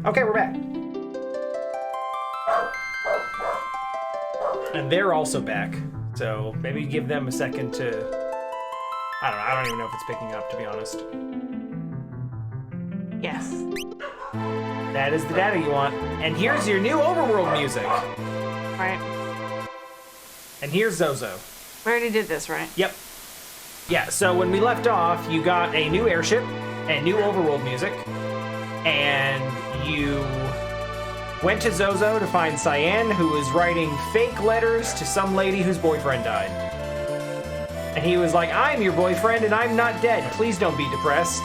Okay, we're back. And they're also back. So maybe give them a second to... I don't know. I don't even know if it's picking up, to be honest. Yes. That is the data you want. And here's your new overworld music. Right. And here's Zozo. We already did this, right? Yep. Yeah, so when we left off, you got a new airship and new overworld music. And you went to Zozo to find Cyan, who was writing fake letters to some lady whose boyfriend died. And he was like, I'm your boyfriend and I'm not dead. Please don't be depressed.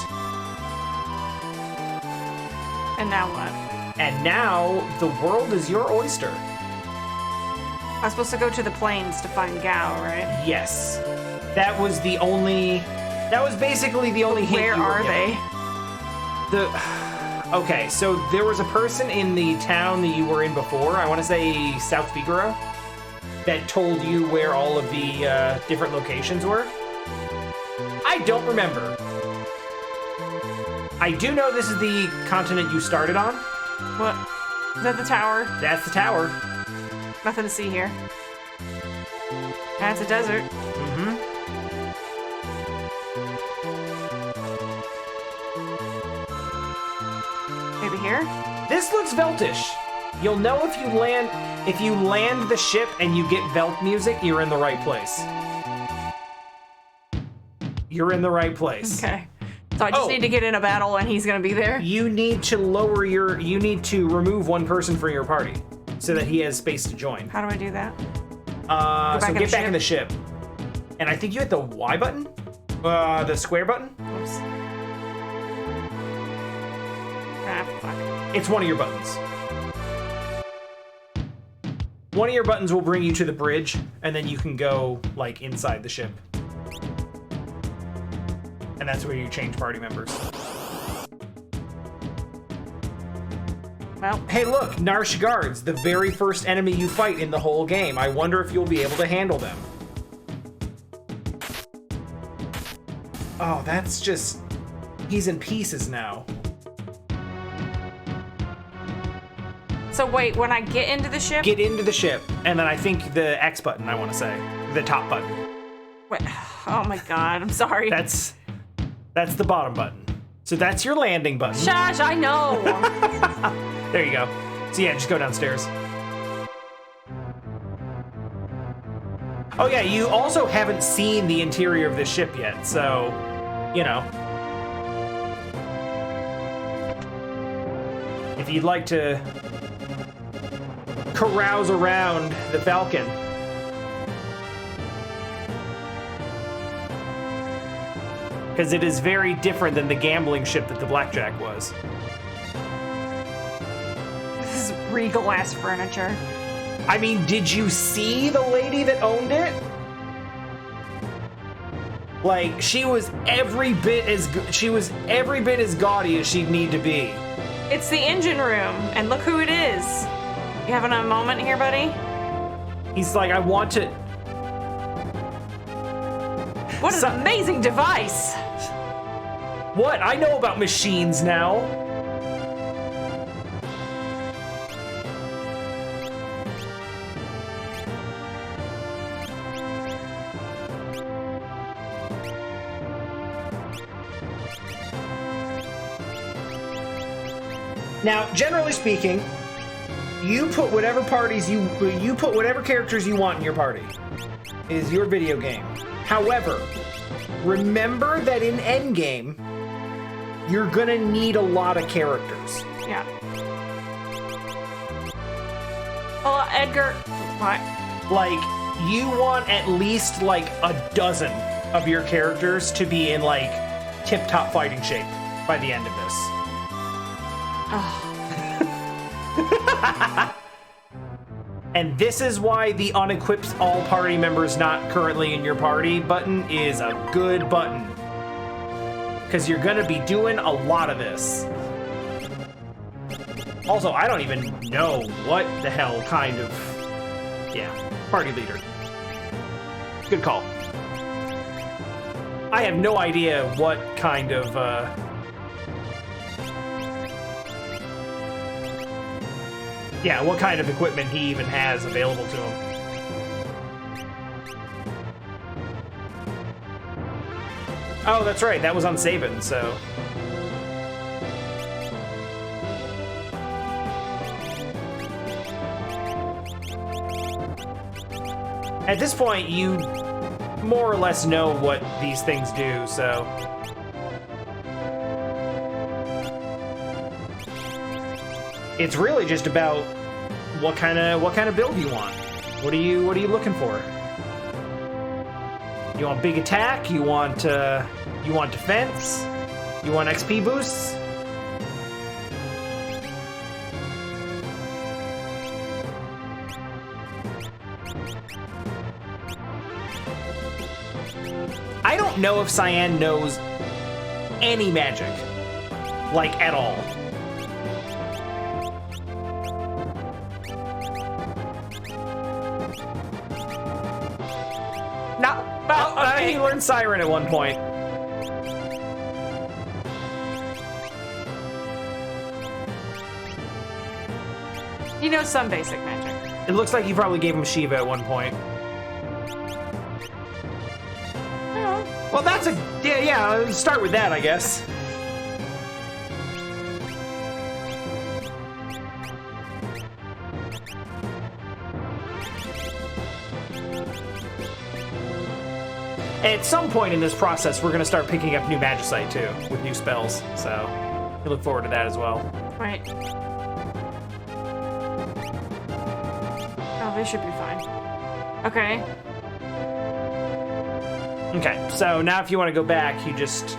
And now what? And now the world is your oyster. I was supposed to go to the plains to find Gao, right? Yes. That was the only... That was basically the only hint Where you were are given. they? Okay, so there was a person in the town that you were in before, I want to say South Figaro, that told you where all of the different locations were. I don't remember. I do know this is the continent you started on. What? Is that the tower? That's the tower. Nothing to see here. That's a desert. Mm-hmm. Maybe here? This looks Veltish. You'll know if you land the ship and you get Velt music, you're in the right place. You're in the right place. Okay. So I just need to get in a battle and he's gonna be there? You need to remove one person from your party so that he has space to join. How do I do that? So get back in the ship. And I think you hit the Y button? The square button? Oops. Ah, fuck. It's one of your buttons. One of your buttons will bring you to the bridge, and then you can go, like, inside the ship. And that's where you change party members. Well, Hey, look, Narsh guards, the very first enemy you fight in the whole game. I wonder if you'll be able to handle them. Oh, that's just... He's in pieces now. so wait, when I get into the ship? Get into the ship, and then I think the X button, I want to say. The top button. Wait, oh my god, I'm sorry. That's the bottom button. So that's your landing button. Shush, I know. There you go. So yeah, just go downstairs. Oh yeah, you also haven't seen the interior of the ship yet, so, you know. If you'd like to carouse around the Falcon. Because it is very different than the gambling ship that the Blackjack was. This is regal ass furniture. I mean, did you see the lady that owned it? Like, she was every bit as gaudy as she'd need to be. It's the engine room, and look who it is. You having a moment here, buddy? He's like, I want to... What an amazing device! What? I know about machines now. Now, generally speaking, you put whatever characters you want in your party. It is your video game. However, remember that in Endgame, you're gonna need a lot of characters. Yeah. Well, Edgar, what? Like, you want at least like a dozen of your characters to be in like tip-top fighting shape by the end of this. And this is why the unequipped all party members not currently in your party button is a good button. Because you're gonna be doing a lot of this. Also, I don't even know what the hell kind of... Yeah, party leader. Good call. I have no idea what kind of, Yeah, what kind of equipment he even has available to him. Oh, that's right. That was on Sabin, so... At this point, you more or less know what these things do, so... It's really just about what kind of build you want. What are you looking for? You want big attack? You want defense? You want XP boosts? I don't know if Cyan knows any magic, like at all. He learned Siren at one point. He knows some basic magic. It looks like you probably gave him Shiva at one point. Oh. Well, that's a... Yeah, let's start with that, I guess. At some point in this process, we're going to start picking up new Magicite, too, with new spells. So, we look forward to that as well. Right. Oh, they should be fine. Okay. Okay, so now if you want to go back, you just...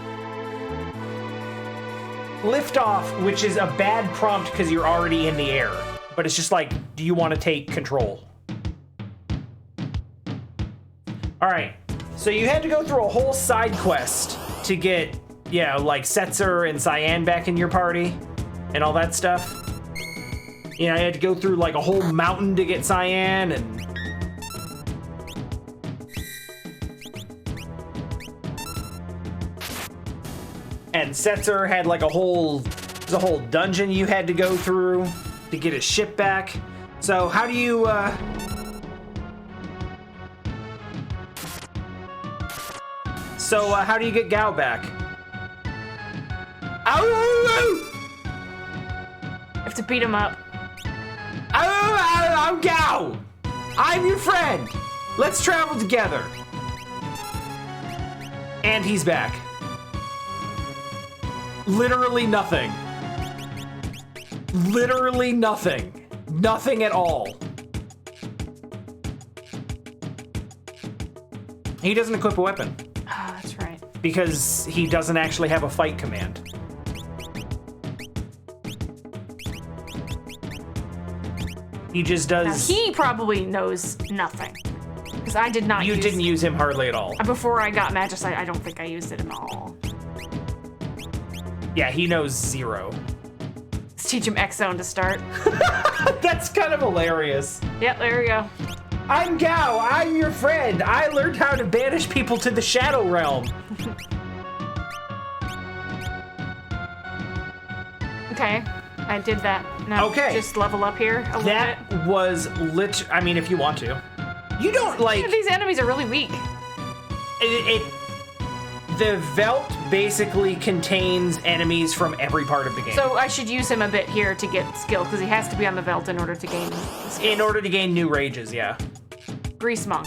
lift off, which is a bad prompt because you're already in the air. But it's just like, do you want to take control? Alright. So you had to go through a whole side quest to get, like Setzer and Cyan back in your party and all that stuff. You know, you had to go through like a whole mountain to get Cyan and Setzer had like a whole dungeon you had to go through to get his ship back. So how do you, how do you get Gao back? I have to beat him up. I'm Gao! I'm your friend! Let's travel together! And he's back. Literally nothing. Literally nothing. Nothing at all. He doesn't equip a weapon. That's right. Because he doesn't actually have a fight command. He just does... Now, he probably knows nothing. Because I did not You didn't use him hardly at all. Before I got Magicite, I don't think I used it at all. Yeah, he knows zero. Let's teach him X-Zone to start. That's kind of hilarious. Yep, there we go. I'm Gao, I'm your friend. I learned how to banish people to the Shadow Realm. Okay, I did that. Now just level up here a little bit. That was I mean, if you want to. You don't like... Yeah, these enemies are really weak. The Velt basically contains enemies from every part of the game. So I should use him a bit here to get skill, because he has to be on the Velt in order to gain skills. In order to gain new rages, yeah. Grease Monk.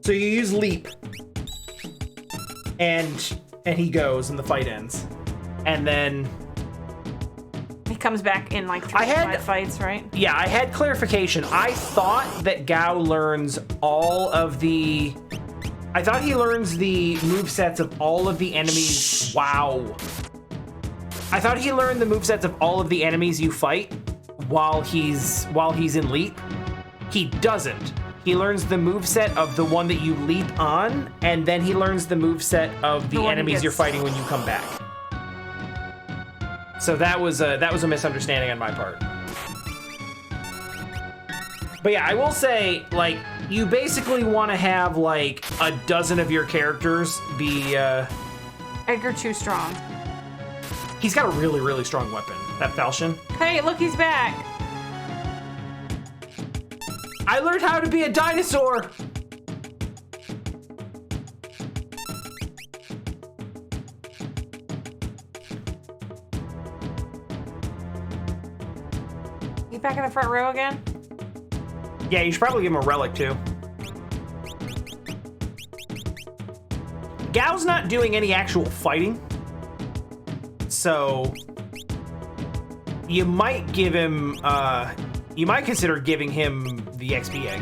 So you use Leap. And he goes and the fight ends. And then... He comes back in like 3 to 5 fights, right? Yeah, I had clarification. I thought that Gao learns all of the... I thought he learns the movesets of all of the enemies. Wow. I thought he learned the movesets of all of the enemies you fight while he's in Leap. He doesn't. He learns the moveset of the one that you leap on, and then he learns the moveset of the enemies you're fighting when you come back. So that was a misunderstanding on my part. But yeah, I will say, like, you basically want to have, like, a dozen of your characters be, Edgar too strong. He's got a really, really strong weapon, that falchion. Hey, look, he's back. I learned how to be a dinosaur! He's back in the front row again? Yeah, you should probably give him a relic, too. Gao's not doing any actual fighting. So... you might give him, you might consider giving him the XP egg.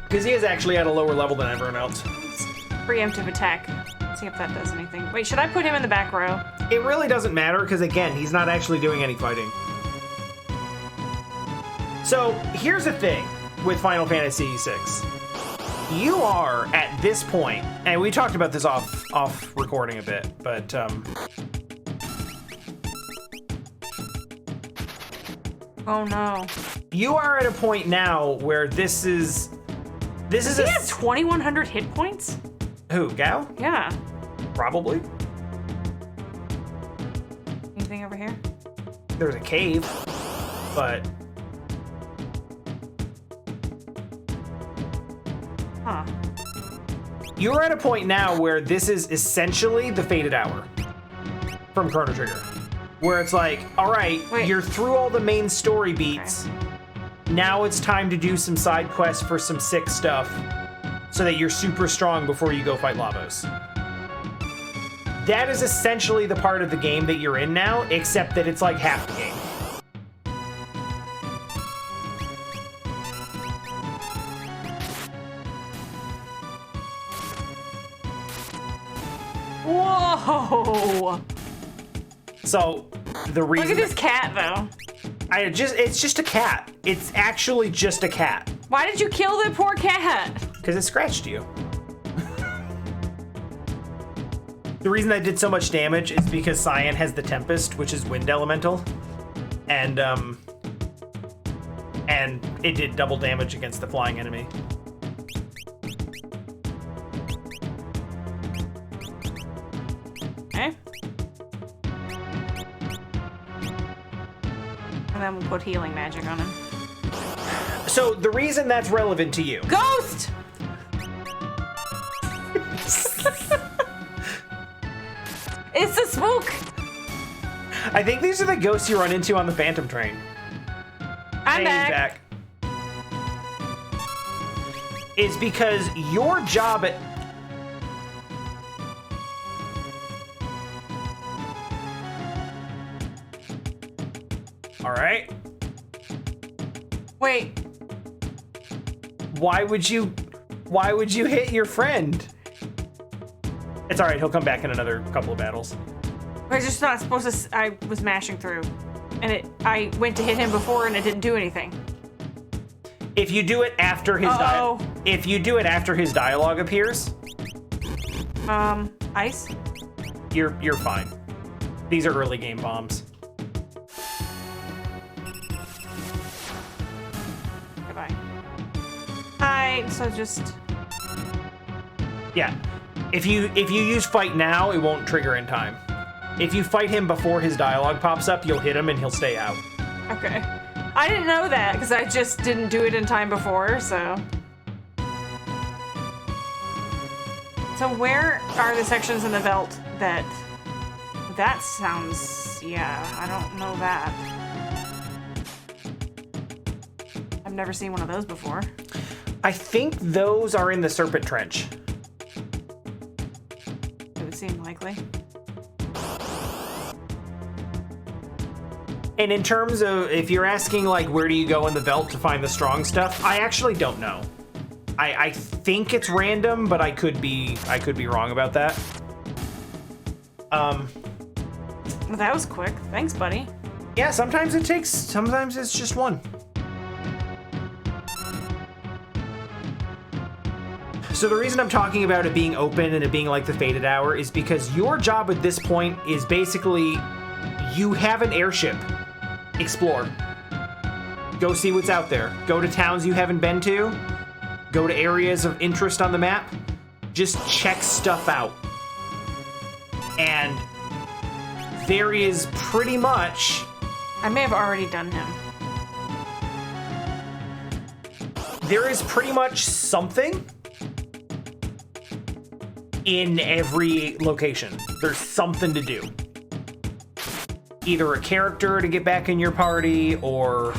Because he is actually at a lower level than everyone else. Preemptive attack. See if that does anything. Wait, should I put him in the back row? It really doesn't matter, because again, he's not actually doing any fighting. So, here's the thing with Final Fantasy VI. You are, at this point, and we talked about this off recording a bit, but, Oh no. you are at a point now where this is Does he have 2,100 hit points? Who, Gao? Yeah. Probably. Anything over here? There's a cave, but... Huh. You're at a point now where this is essentially the Fated Hour from Chrono Trigger. Where it's like, all right, Wait. you're through all the main story beats. Okay. Now it's time to do some side quests for some sick stuff so that you're super strong before you go fight Lavos. That is essentially the part of the game that you're in now, except that it's like half the game. Whoa! So the reason Look at this cat, though. it's just a cat. It's actually just a cat. Why did you kill the poor cat? Because it scratched you. The reason that did so much damage is because Cyan has the Tempest, which is wind elemental. And it did double damage against the flying enemy. Okay. And then we'll put healing magic on him. So the reason that's relevant to you. Ghost! It's the spook! I think these are the ghosts you run into on the Phantom Train. I'm And he's back. Is because your job at... All right. Wait. Why would you hit your friend? It's all right. He'll come back in another couple of battles. We're just not supposed to. I was mashing through, and I went to hit him before, and it didn't do anything. If you do it after his if you do it after his dialogue appears, Ice. you're fine. These are early game bombs. Goodbye. Hi. So just. Yeah. If you use fight now, it won't trigger in time. If you fight him before his dialogue pops up, you'll hit him and he'll stay out. Okay. I didn't know that because I just didn't do it in time before. So. So where are the sections in the belt that? That sounds. Yeah. I don't know that. I've never seen one of those before. I think those are in the Serpent Trench. It would seem likely. And in terms of, if you're asking, like, where do you go in the belt to find the strong stuff, I actually don't know. I think it's random, but I could be wrong about that. Well, that was quick. Thanks, buddy. Yeah, sometimes it's just one. So the reason I'm talking about it being open and it being like the Fated Hour is because your job at this point is basically you have an airship. Explore. Go see what's out there. Go to towns you haven't been to. Go to areas of interest on the map. Just check stuff out. And there is pretty much... I may have already done him. There is pretty much something in every location. There's something to do. Either a character to get back in your party, or...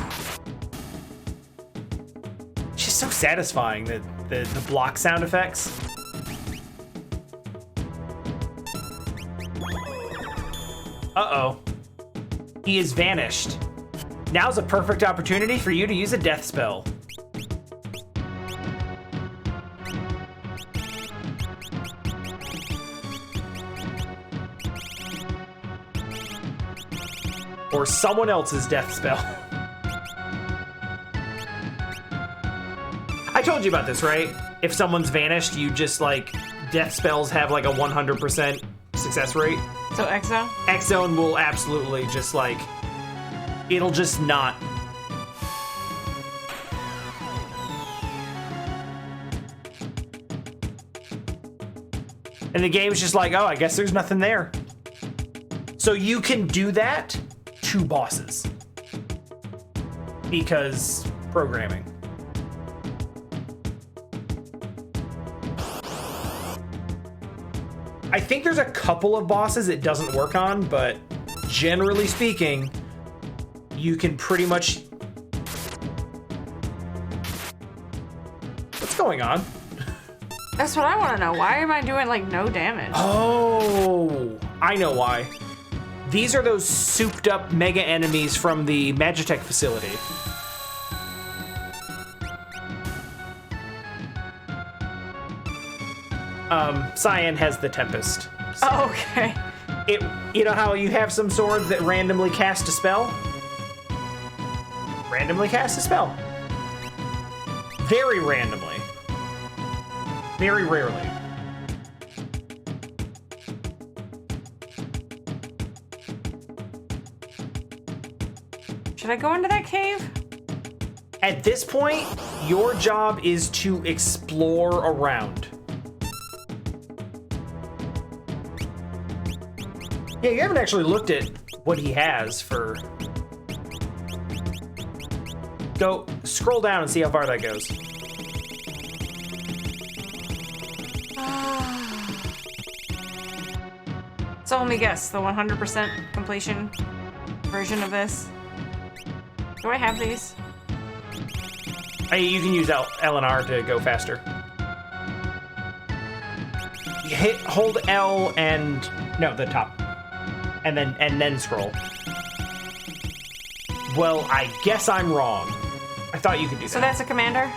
It's just so satisfying, the block sound effects. Uh-oh. He is vanished. Now's a perfect opportunity for you to use a death spell. Or someone else's death spell. I told you about this, right? If someone's vanished, you just, like, death spells have, like, a 100% success rate. So X-Zone? X-Zone will absolutely just, like, it'll just not. And the game's just like, oh, I guess there's nothing there. So you can do that to bosses. Because programming. I think there's a couple of bosses it doesn't work on, but generally speaking, you can pretty much... What's going on? That's what I want to know. Why am I doing, like, no damage? Oh, I know why. These are those souped up mega enemies from the Magitech facility. Cyan has the Tempest. So Oh, okay. you know how you have some swords that randomly cast a spell? Randomly cast a spell. Very randomly. Very rarely. Should I go into that cave? At this point, your job is to explore around. Yeah, you haven't actually looked at what he has for... Go, scroll down and see how far that goes. So let me guess, the 100% completion version of this. Do I have these? You can use L and R to go faster. You hold L and... No, the top. And then scroll. Well, I guess I'm wrong. I thought you could do that. So that's a commander?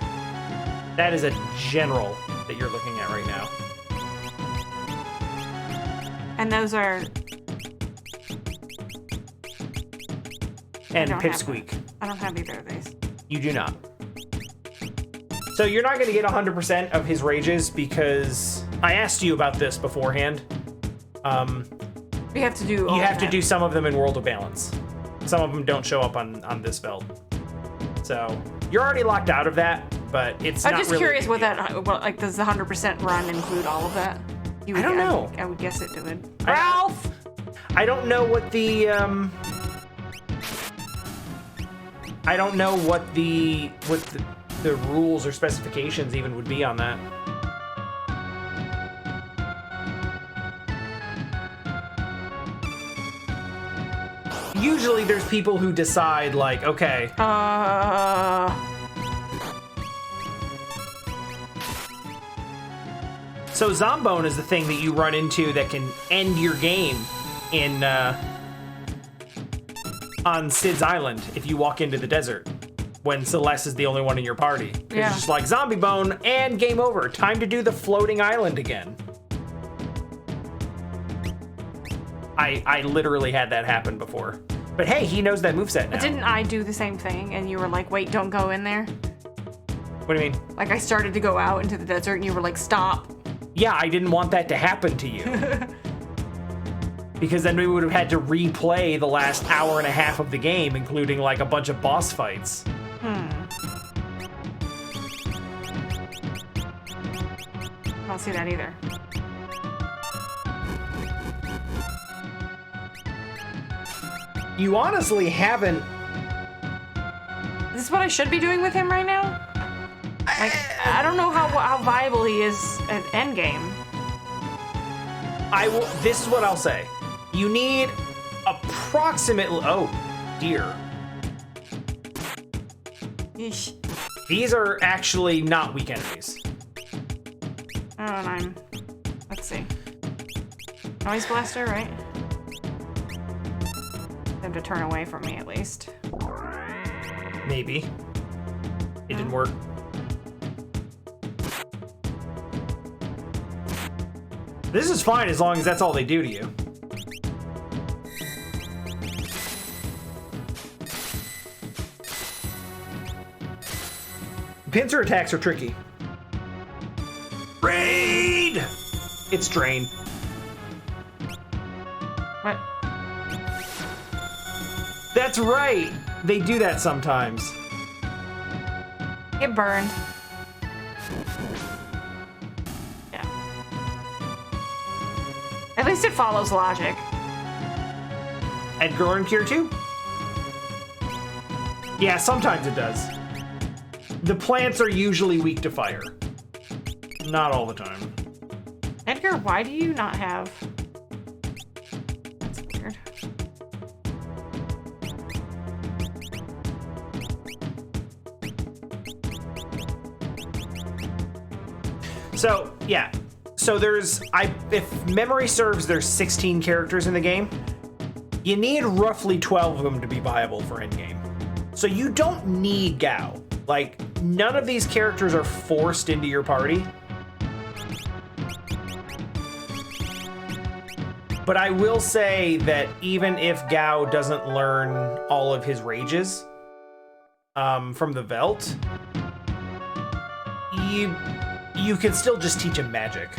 That is a general that you're looking at right now. And those are... And don't have Pipsqueak. I don't have either of these. You do not. So you're not going to get 100% of his rages because I asked you about this beforehand. We have to do all You have of to that. do some of them in World of Balance. Some of them don't show up on this belt. So you're already locked out of that, but it's I'm not just really curious a what big deal. that, what, like, does the 100% run include all of that? I don't know. I would guess it would. I- Ralph! I don't know what the I don't know what the rules or specifications even would be on that. Usually there's people who decide like, okay, so Zombone is the thing that you run into that can end your game in on Sid's Island if you walk into the desert when Celeste is the only one in your party. Yeah. It's just like zombie bone and game over. Time to do the floating island again. I literally had that happen before. But hey, he knows that moveset now. Didn't I do the same thing and you were like, wait, don't go in there? What do you mean? Like, I started to go out into the desert and you were like, stop. Yeah, I didn't want that to happen to you. Because then we would have had to replay the last hour and a half of the game, including like a bunch of boss fights. I don't see that either. You honestly haven't. This is what I should be doing with him right now? Like, I don't know how viable he is at endgame. This is what I'll say. You need approximately. Oh, dear. Yeesh. These are actually not weak enemies. Oh, 9. Let's see. Noise blaster, right? Them to turn away from me at least. Maybe. It didn't work. This is fine as long as that's all they do to you. Pincer attacks are tricky. Raid! It's Drain. What? That's right. They do that sometimes. Get burned. Yeah. At least it follows logic. Edgar and Cure 2? Yeah, sometimes it does. The plants are usually weak to fire. Not all the time. Edgar, why do you not have... That's weird. So, yeah. So there's, if memory serves, there's 16 characters in the game. You need roughly 12 of them to be viable for endgame. So you don't need Gao. Like, none of these characters are forced into your party. But I will say that even if Gao doesn't learn all of his rages from the Velt, you can still just teach him magic.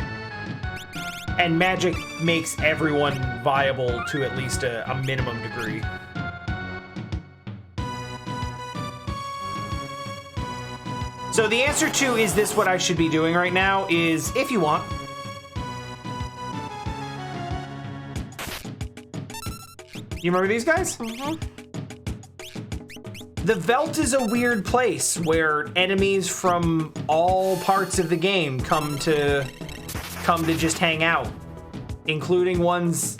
And magic makes everyone viable to at least a minimum degree. So the answer to is this what I should be doing right now is if you want. You remember these guys? Mm-hmm. The Velt is a weird place where enemies from all parts of the game come to just hang out, including ones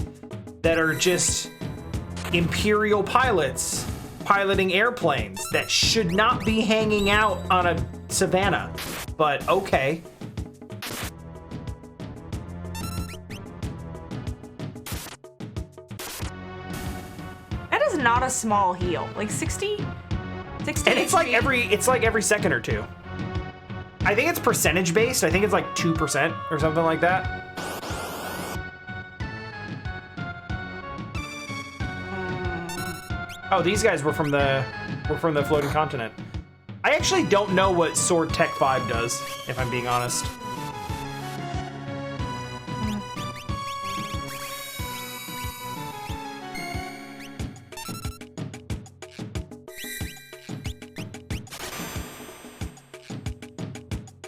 that are just Imperial pilots piloting airplanes that should not be hanging out on a savannah, but okay. That is not a small heal. Like 60? 60 And it's like every second or two. I think it's percentage based. I think it's like 2% or something like that. Oh, these guys were from the floating continent. I actually don't know what Sword Tech 5 does, if I'm being honest.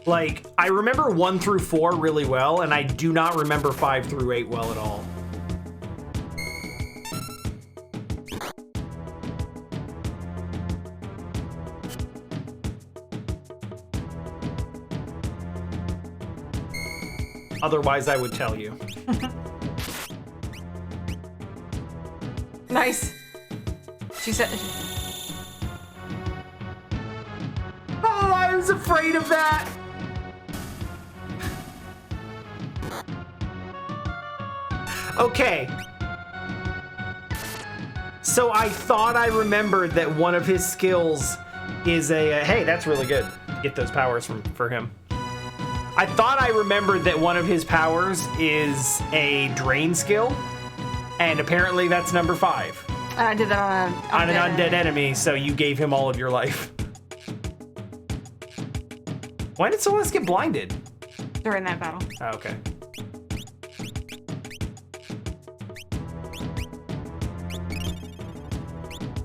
Like, I remember 1 through 4 really well, and I do not remember 5 through 8 well at all. Otherwise, I would tell you. Nice. She said... Oh, I was afraid of that! Okay. So I thought I remembered that one of his skills is a... hey, that's really good. Get those powers for him. I thought I remembered that one of his powers is a drain skill, and apparently that's number 5. I did that on an undead enemy, so you gave him all of your life. Why did Celeste get blinded? During that battle. Oh, okay.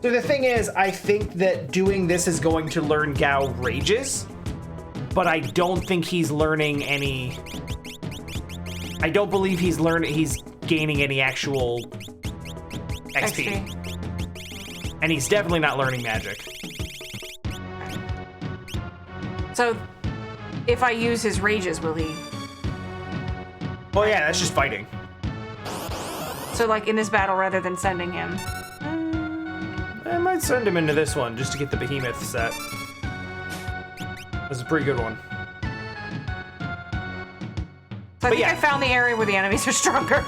So the thing is, I think that doing this is going to learn Gao rages, but I don't think he's learning any. I don't believe he's gaining any actual XP. And he's definitely not learning magic. So, if I use his rages, will he? Oh yeah, that's just fighting. So, like, in this battle, rather than sending him? I might send him into this one, just to get the behemoth set. That's a pretty good one. So I think I found the area where the enemies are stronger.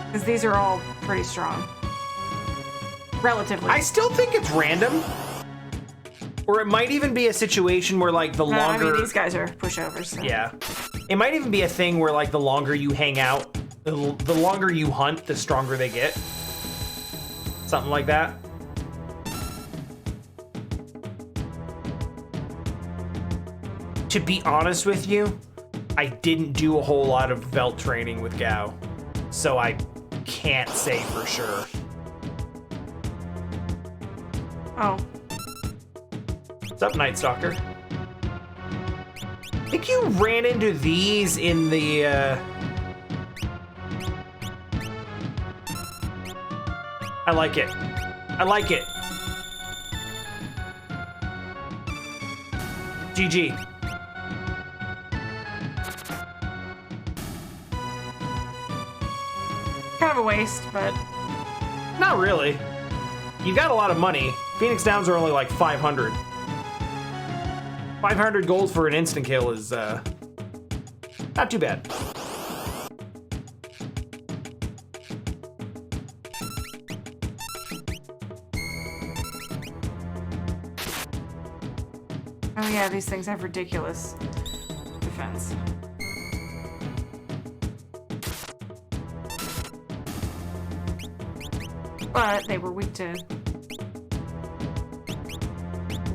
Because these are all pretty strong. Relatively. I still think it's random. Or it might even be a situation where, like, the longer... I mean, these guys are pushovers. So. Yeah. It might even be a thing where, like, the longer you hang out, the longer you hunt, the stronger they get. Something like that. To be honest with you, I didn't do a whole lot of Velt training with Gao, so I can't say for sure. Oh. What's up, Night Stalker? I think you ran into these in the, I like it. I like it. GG. Kind of a waste, but... Not really. You got a lot of money. Phoenix Downs are only like 500. 500 gold for an instant kill is, not too bad. Oh yeah, these things have ridiculous defense. But they were weak to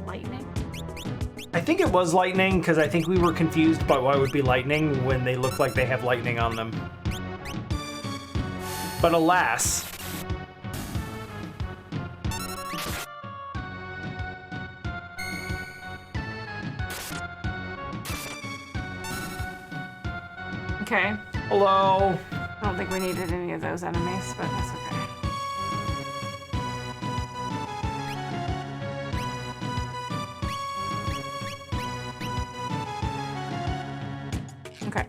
lightning. I think it was lightning, because I think we were confused by why it would be lightning when they look like they have lightning on them. But alas. Okay. Hello. I don't think we needed any of those enemies, but that's okay. Okay.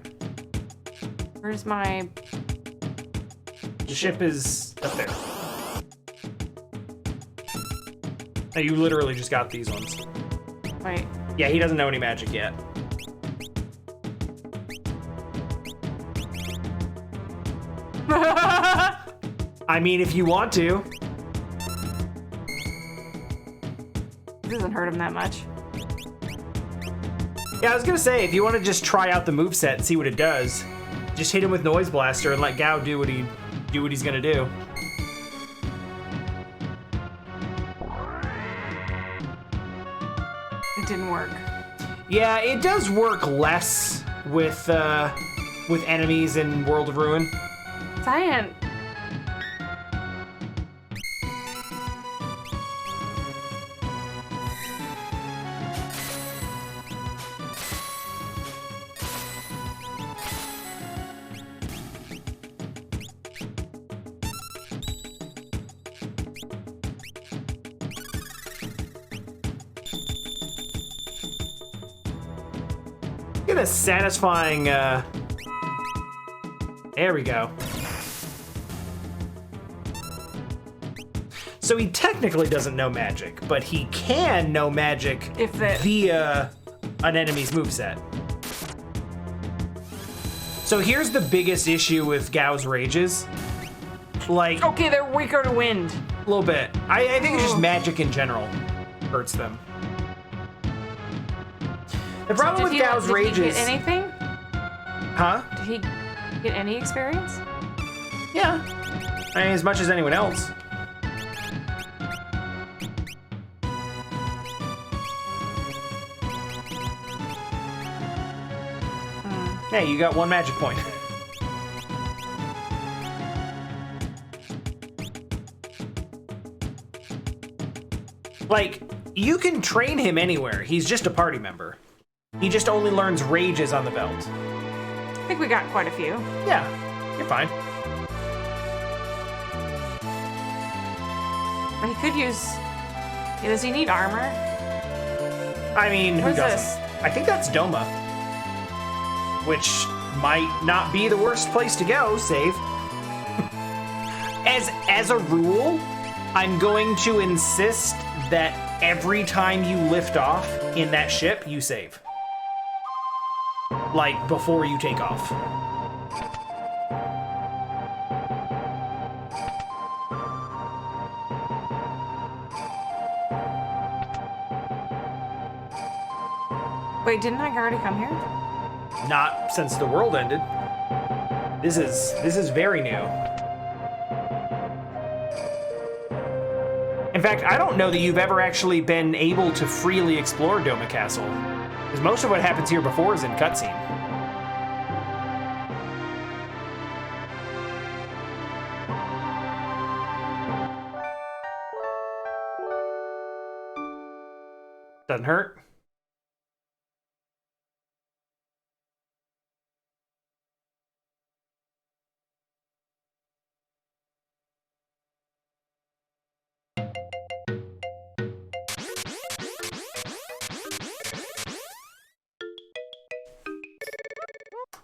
Where's my... The ship is up there. Now you literally just got these ones. Wait. Yeah, he doesn't know any magic yet. I mean, if you want to. It doesn't hurt him that much. Yeah, I was gonna say, if you want to just try out the moveset and see what it does, just hit him with Noise Blaster and let Gao do what he's gonna do. It didn't work. Yeah, it does work less with enemies in World of Ruin. Cyan. Get a satisfying, there we go. So he technically doesn't know magic, but he can know magic via an enemy's moveset. So here's the biggest issue with Gao's rages. Like, Okay, they're weaker to wind. a little bit. I think it's just magic in general hurts them. The problem with Gao's rages... Did he get anything? Huh? Did he get any experience? Yeah. I mean, as much as anyone else. Hey, you got one magic point. Like, you can train him anywhere. He's just a party member. He just only learns rages on the belt. I think we got quite a few. Yeah, you're fine. But he could use... Does he need armor? I mean, who What's doesn't? this? I think that's Doma. Which might not be the worst place to go, save. As a rule, I'm going to insist that every time you lift off in that ship, you save. Like, before you take off. Wait, didn't I already come here? Not since the world ended. This is very new. In fact, I don't know that you've ever actually been able to freely explore Doma Castle, because most of what happens here before is in cutscene. Doesn't hurt.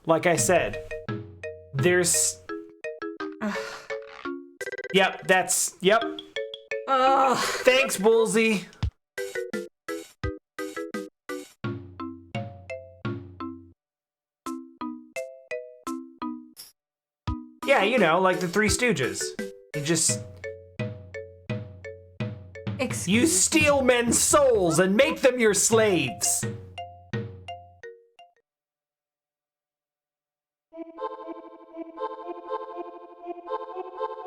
Like I said, there's... Yep, that's... Yep. Ugh. Thanks, Bullseye. Yeah, you know, like the Three Stooges. You just... You steal men's souls and make them your slaves.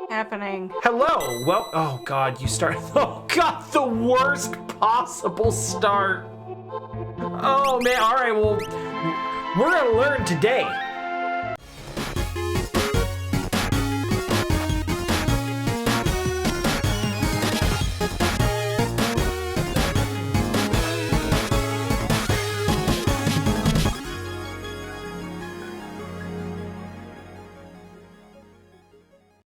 Happening. Hello. Well, oh God, you start. Oh God, the worst possible start. Oh man. All right. Well, we're gonna learn today